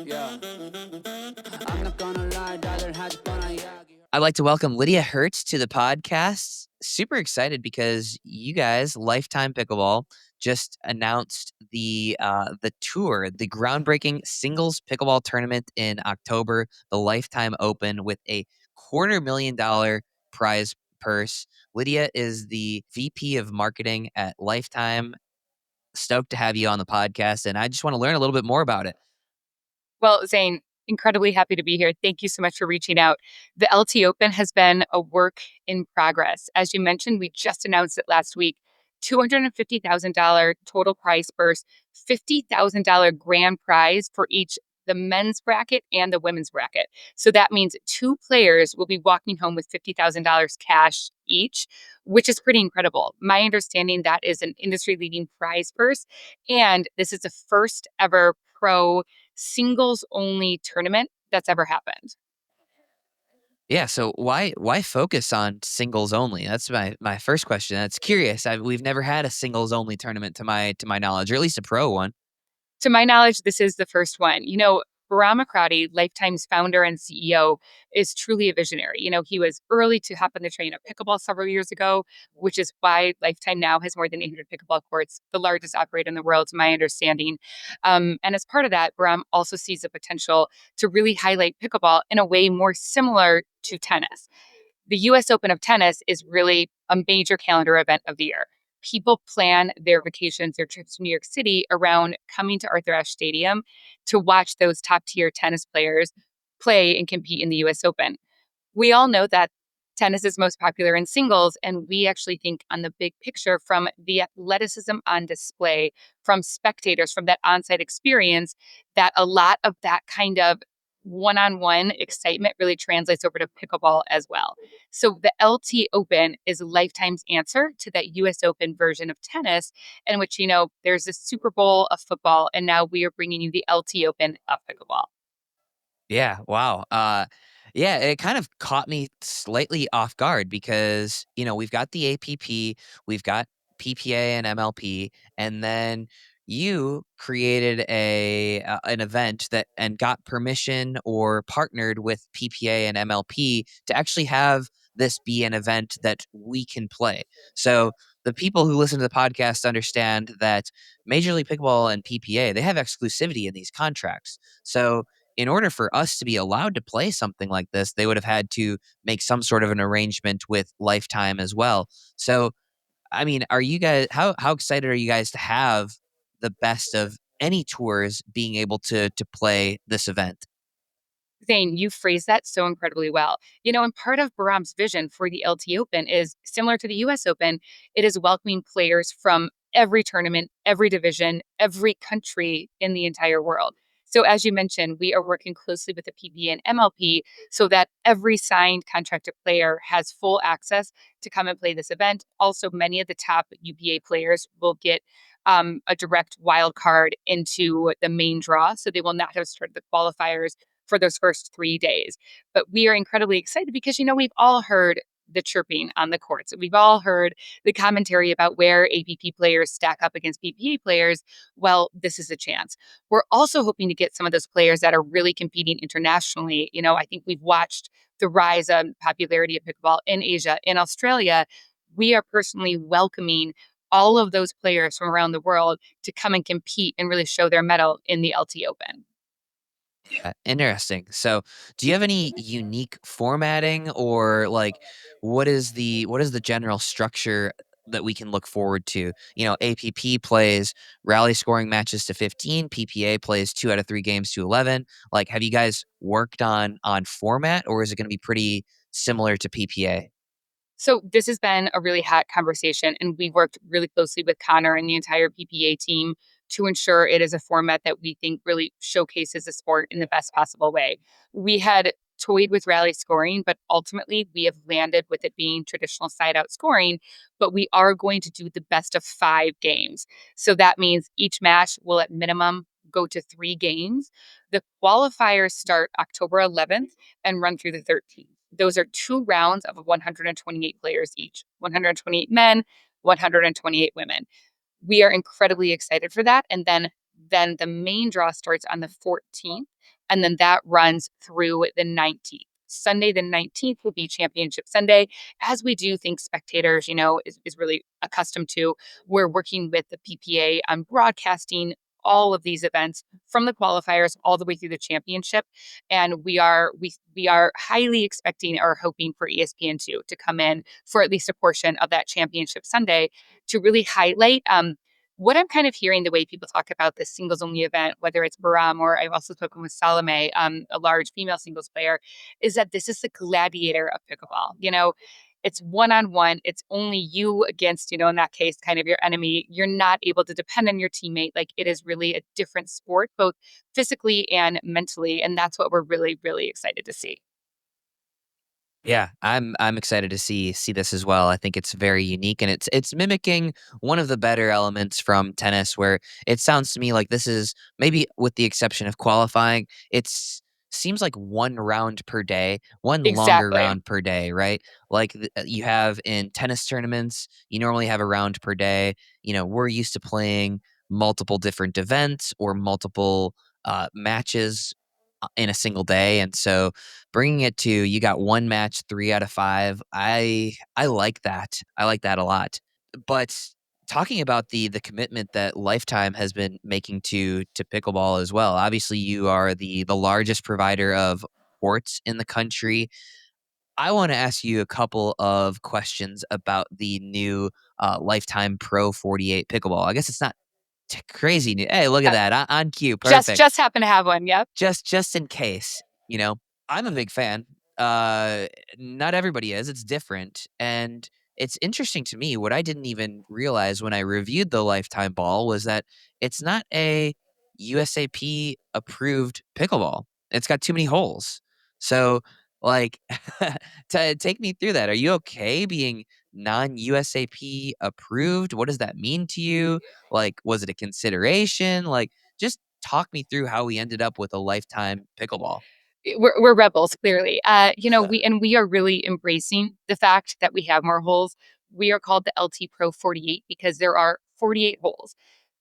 Yeah. I'm not gonna lie, rather had fun, I'd like to welcome Lydia Hirt to the podcast. Super excited because you guys, Lifetime Pickleball, just announced the tour, the groundbreaking singles pickleball tournament in October, the Lifetime Open with a $250,000 prize purse. Lydia is the VP of marketing at Lifetime. Stoked to have you on the podcast, and I just want to learn a little bit more about it. Well, Zane, incredibly happy to be here. Thank you so much for reaching out. The LT Open has been a work in progress. As you mentioned, we just announced it last week. $250,000 total prize purse, $50,000 grand prize for each the men's bracket and the women's bracket. So that means two players will be walking home with $50,000 cash each, which is pretty incredible. My understanding that is an industry leading prize purse. And this is the first ever pro singles only tournament that's ever happened. Yeah, so why focus on singles only? That's my first question. That's curious. We've never had a singles only tournament to my knowledge, or at least a pro one. To my knowledge, this is the first one. Bahram Akradi, Lifetime's founder and CEO, is truly a visionary. He was early to hop on the train of pickleball several years ago, which is why Lifetime now has more than 800 pickleball courts, the largest operator in the world, to my understanding. And as part of that, Bahram also sees the potential to really highlight pickleball in a way more similar to tennis. The US Open of tennis is really a major calendar event of the year. People plan their vacations, their trips to New York City around coming to Arthur Ashe Stadium to watch those top tier tennis players play and compete in the US Open. We all know that tennis is most popular in singles, and we actually think on the big picture from the athleticism on display, from spectators, from that on-site experience, that a lot of that kind of one-on-one excitement really translates over to pickleball as well. So the LT Open is Lifetime's answer to that US Open version of tennis, in which, there's a Super Bowl of football, and now we are bringing you the LT Open of pickleball. Yeah, wow. Yeah, it kind of caught me slightly off guard because, we've got the APP, we've got PPA and MLP, and then you created an event that and got permission or partnered with PPA and MLP to actually have this be an event that we can play. So the people who listen to the podcast understand that Major League Pickleball and PPA, they have exclusivity in these contracts. So in order for us to be allowed to play something like this, they would have had to make some sort of an arrangement with Lifetime as well. So, I mean, are you guys how excited are you guys to have the best of any tours being able to play this event? Zane, you phrased that so incredibly well. And part of Bahram's vision for the LT Open is similar to the US Open. It is welcoming players from every tournament, every division, every country in the entire world. So, as you mentioned, we are working closely with the PB and MLP so that every signed contracted player has full access to come and play this event. Also, many of the top UPA players will get a direct wild card into the main draw. So, they will not have started the qualifiers for those first 3 days. But we are incredibly excited because, we've all heard the chirping on the courts. We've all heard the commentary about where APP players stack up against PPA players. Well, this is a chance. We're also hoping to get some of those players that are really competing internationally. I think we've watched the rise of popularity of pickleball in Asia, in Australia. We are personally welcoming all of those players from around the world to come and compete and really show their mettle in the LT Open. Interesting. So, do you have any unique formatting or like what is the general structure that we can look forward to? APP plays rally scoring matches to 15, PPA plays 2 out of 3 games to 11. Like have you guys worked on format or is it going to be pretty similar to PPA? So this has been a really hot conversation, and we've worked really closely with Connor and the entire PPA team to ensure it is a format that we think really showcases the sport in the best possible way. We had toyed with rally scoring, but ultimately we have landed with it being traditional side out scoring, but we are going to do the best of 5 games. So that means each match will at minimum go to 3 games. The qualifiers start October 11th and run through the 13th. Those are 2 rounds of 128 players each, 128 men, 128 women. We are incredibly excited for that. And then Then the main draw starts on the 14th, and then that runs through the 19th. Sunday the 19th will be Championship Sunday, as we do think spectators, is really accustomed to. We're working with the PPA on broadcasting all of these events from the qualifiers all the way through the championship, and we are highly expecting or hoping for ESPN2 to come in for at least a portion of that Championship Sunday to really highlight what I'm kind of hearing, the way people talk about this singles only event, whether it's Baram or I've also spoken with Salome, a large female singles player, is that this is the gladiator of pickleball. It's one on one. It's only you against, in that case, kind of your enemy. You're not able to depend on your teammate. Like, it is really a different sport, both physically and mentally. And that's what we're really, really excited to see. Yeah, I'm excited to see this as well. I think it's very unique, and it's mimicking one of the better elements from tennis, where it sounds to me like this is, maybe with the exception of qualifying, it's seems like one round per day, one longer Exactly. round per day, right? Like you have in tennis tournaments, you normally have a round per day. We're used to playing multiple different events or multiple matches in a single day, and so bringing it to, you got one match 3 out of 5, I like that. I like that a lot. But talking about the commitment that Lifetime has been making to pickleball as well, obviously you are the largest provider of sports in the country. I wanna ask you a couple of questions about the new, Lifetime Pro 48 pickleball. I guess it's not crazy new. Hey, look at Yep. that, on cue, Just perfect. just happen to have one. Yep. Just in case, I'm a big fan. Uh, Not everybody is. It's different, and it's interesting to me. What I didn't even realize when I reviewed the Lifetime Ball was that it's not a USAP approved pickleball. It's got too many holes. So, like, take me through that. Are you okay being non-USAP approved? What does that mean to you? Like, was it a consideration? Like, just talk me through how we ended up with a Lifetime pickleball. We're rebels, clearly. We are really embracing the fact that we have more holes. We are called the LT Pro 48 because there are 48 holes.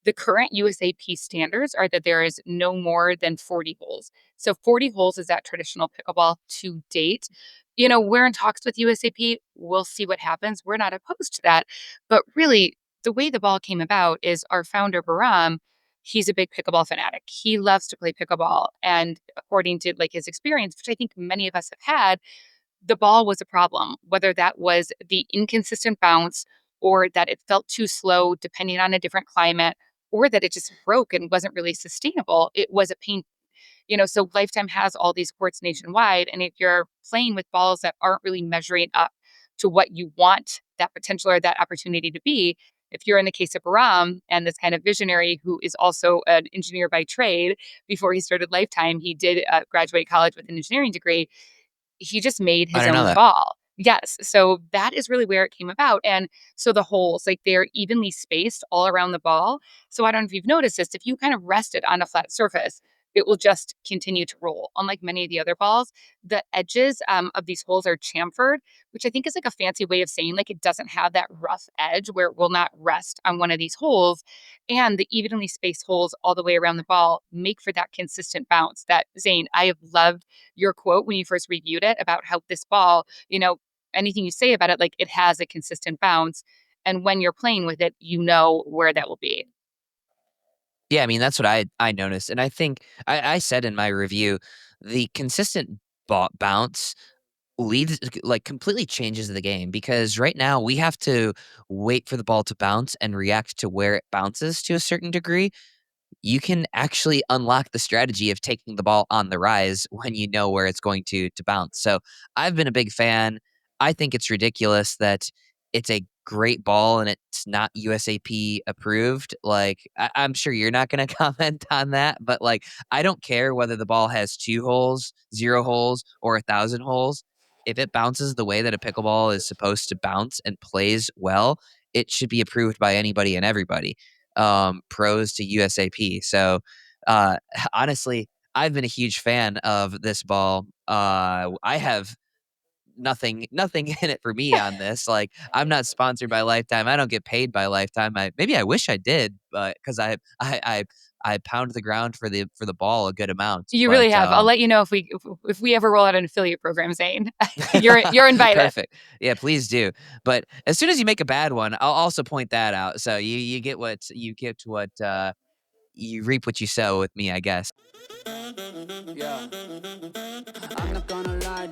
The current USAP standards are that there is no more than 40 holes. So 40 holes is that traditional pickleball to date. We're in talks with USAP. We'll see what happens. We're not opposed to that. But really, the way the ball came about is our founder, Baram, he's a big pickleball fanatic. He loves to play pickleball. And according to like his experience, which I think many of us have had, the ball was a problem, whether that was the inconsistent bounce or that it felt too slow depending on a different climate, or that it just broke and wasn't really sustainable. It was a pain. So Lifetime has all these courts nationwide. And if you're playing with balls that aren't really measuring up to what you want that potential or that opportunity to be, if you're in the case of Baram and this kind of visionary who is also an engineer by trade, before he started Lifetime, he did graduate college with an engineering degree. He just made I his didn't know own that. ball. Yes. So that is really where it came about. And so the holes, like they're evenly spaced all around the ball. So I don't know if you've noticed this, if you kind of rest it on a flat surface, it will just continue to roll. Unlike many of the other balls, the edges of these holes are chamfered, which I think is like a fancy way of saying like it doesn't have that rough edge where it will not rest on one of these holes. And the evenly spaced holes all the way around the ball make for that consistent bounce that, Zane, I have loved your quote when you first reviewed it about how this ball, anything you say about it, like it has a consistent bounce. And when you're playing with it, you know where that will be. Yeah, I mean, that's what I noticed, and I think I said in my review, the consistent bounce leads, like, completely changes the game, because right now we have to wait for the ball to bounce and react to where it bounces to a certain degree. You can actually unlock the strategy of taking the ball on the rise when you know where it's going to bounce. So I've been a big fan. I think it's ridiculous that it's a great ball and it's not USAP approved. Like, I'm sure you're not going to comment on that, but like, I don't care whether the ball has 2 holes, 0 holes, or 1,000 holes. If it bounces the way that a pickleball is supposed to bounce and plays well, it should be approved by anybody and everybody, pros to USAP. So, uh, honestly, I've been a huge fan of this ball. I have nothing in it for me on this. Like, I'm not sponsored by Lifetime. I don't get paid by Lifetime. Maybe I wish I did, but because I I pound the ground for the ball a good amount. You But, really have. I'll let you know if we ever roll out an affiliate program, Zane. You're invited. Perfect. Yeah, please do. But as soon as you make a bad one, I'll also point that out. So you get what you reap what you sow with me, I guess. Yeah. I'm not gonna lie,